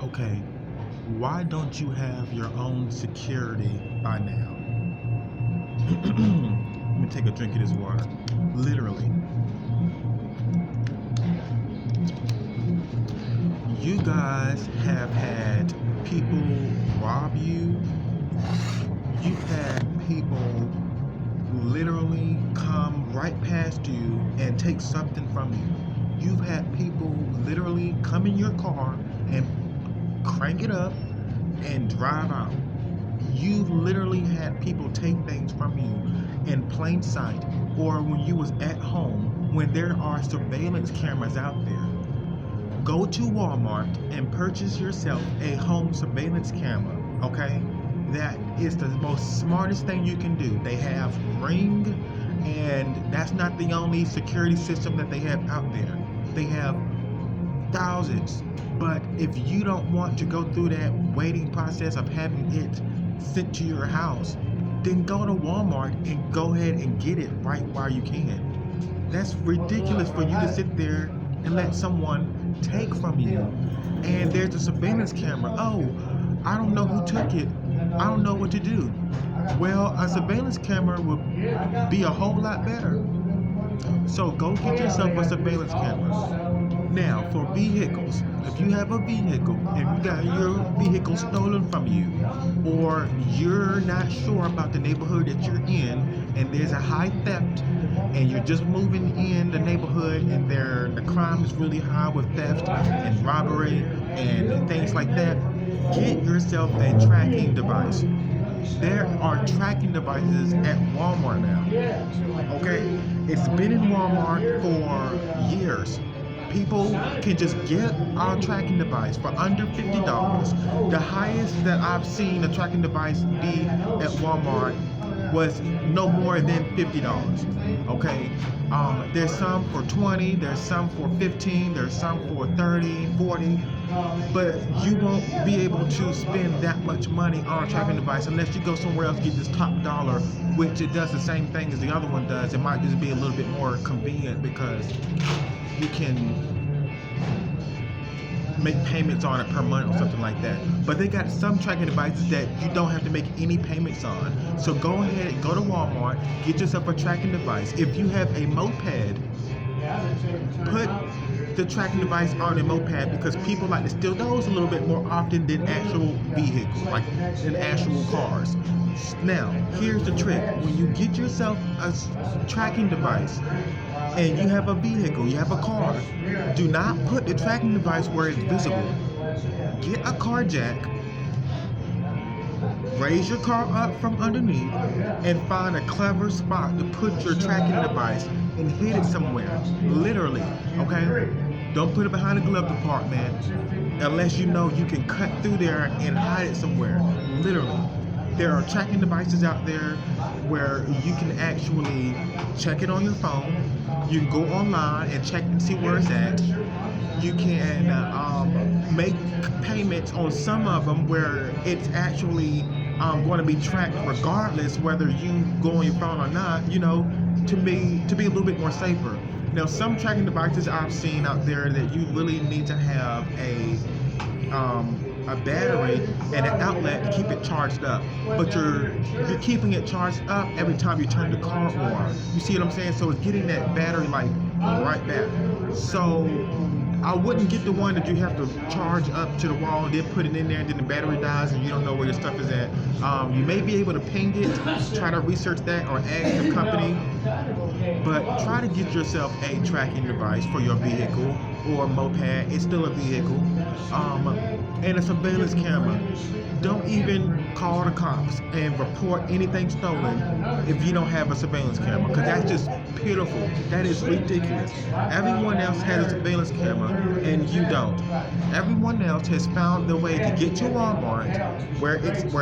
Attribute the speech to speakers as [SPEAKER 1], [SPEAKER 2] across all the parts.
[SPEAKER 1] Okay, why don't you have your own security by now? Let me take a drink of this water. Literally, you guys have had people rob you. You've had people literally come right past you and take something from you. You've had people literally come in your car and crank it up and drive out. You've literally had people take things from you in plain sight or when you was at home when there are surveillance cameras out there. Go to Walmart and purchase yourself a home surveillance camera, okay? That is the most smartest thing you can do. They have Ring, and that's not the only security system that they have out there. They have thousands. But if you don't want to go through that waiting process of having it sent to your house, then go to Walmart and go ahead and get it right while you can. That's ridiculous for you to sit there and let someone take from you. And there's a surveillance camera. Oh, I don't know who took it. I don't know what to do. Well, a surveillance camera would be a whole lot better. So go get yourself a surveillance camera. Now, for vehicles, if you have a vehicle and you got your vehicle stolen from you, or you're not sure about the neighborhood that you're in, and there's a high theft, and you're just moving in the neighborhood, and the crime is really high with theft and robbery and things like that, get yourself a tracking device. There are tracking devices at Walmart now. Okay, it's been in Walmart for years. People can just get a tracking device for under $50. The highest that I've seen a tracking device be at Walmart was no more than $50. Okay, there's some for 20, there's some for 15, there's some for 30, 40, but you won't be able to spend that much money on a tracking device unless you go somewhere else, get this top dollar, which it does the same thing as the other one does. It might just be a little bit more convenient because you can make payments on it per month or something like that. But they got some tracking devices that you don't have to make any payments on. So go ahead and go to Walmart, get yourself a tracking device. If you have a moped, put the tracking device on a moped because people like to steal those a little bit more often than actual vehicles, like in actual cars. Now, here's the trick. When you get yourself a tracking device and you have a vehicle, you have a car, do not put the tracking device where it's visible. Get a car jack, raise your car up from underneath, and find a clever spot to put your tracking device and hid it somewhere. Literally, okay? Don't put it behind the glove compartment unless you know you can cut through there and hide it somewhere. Literally. There are tracking devices out there where you can actually check it on your phone. You can go online and check and see where it's at. You can make payments on some of them where it's actually going to be tracked regardless whether you go on your phone or not, you know, to be a little bit more safer. Now, some tracking devices I've seen out there that you really need to have a battery and an outlet to keep it charged up, but you're keeping it charged up every time you turn the car on. You see what I'm saying? So it's getting that battery life right back. So I wouldn't get the one that you have to charge up to the wall and then put it in there and then the battery dies and you don't know where your stuff is at. You may be able to ping it, try to research that or ask the company, but try to get yourself a tracking device for your vehicle or moped. It's still a vehicle. And a surveillance camera. Don't even call the cops and report anything stolen if you don't have a surveillance camera, because that's just pitiful. That is ridiculous. Everyone else has a surveillance camera and you don't. Everyone else has found their way to get to Walmart where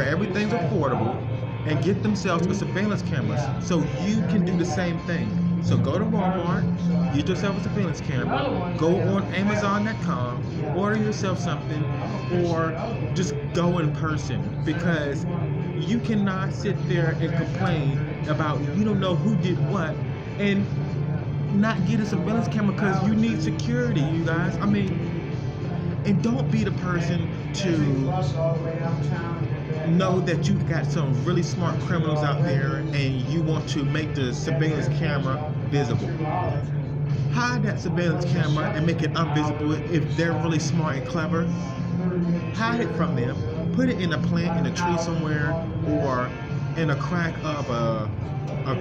[SPEAKER 1] everything's affordable and get themselves a surveillance camera so you can do the same thing. So go to Walmart, get yourself a surveillance camera, go on Amazon.com, order yourself something, or just go in person, because you cannot sit there and complain about you don't know who did what and not get a surveillance camera because you need security, you guys. I mean, And don't be the person to know that you got some really smart criminals out there and you want to make the surveillance camera visible. Hide that surveillance camera and make it invisible if they're really smart and clever. Hide it from them. Put it in a plant in a tree somewhere or in a crack of a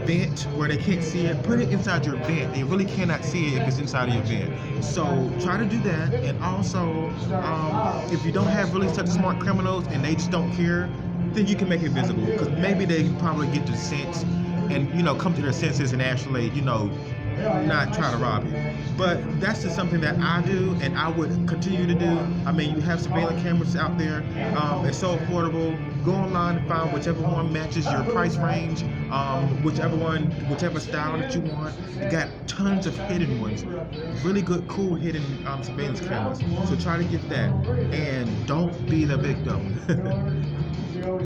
[SPEAKER 1] vent where they can't see it. Put it inside your vent. They really cannot see it if it's inside of your vent. So try to do that. And also, if you don't have really such smart criminals and they just don't care, then you can make it visible because maybe they probably get the sense and come to their senses and actually not try to rob you. But that's just something that I do and I would continue to do. I mean, you have surveillance cameras out there. It's so affordable. Go online and find whichever one matches your price range, whichever style that you want. You got tons of hidden ones, really good, cool hidden surveillance cameras. So try to get that and don't be the victim.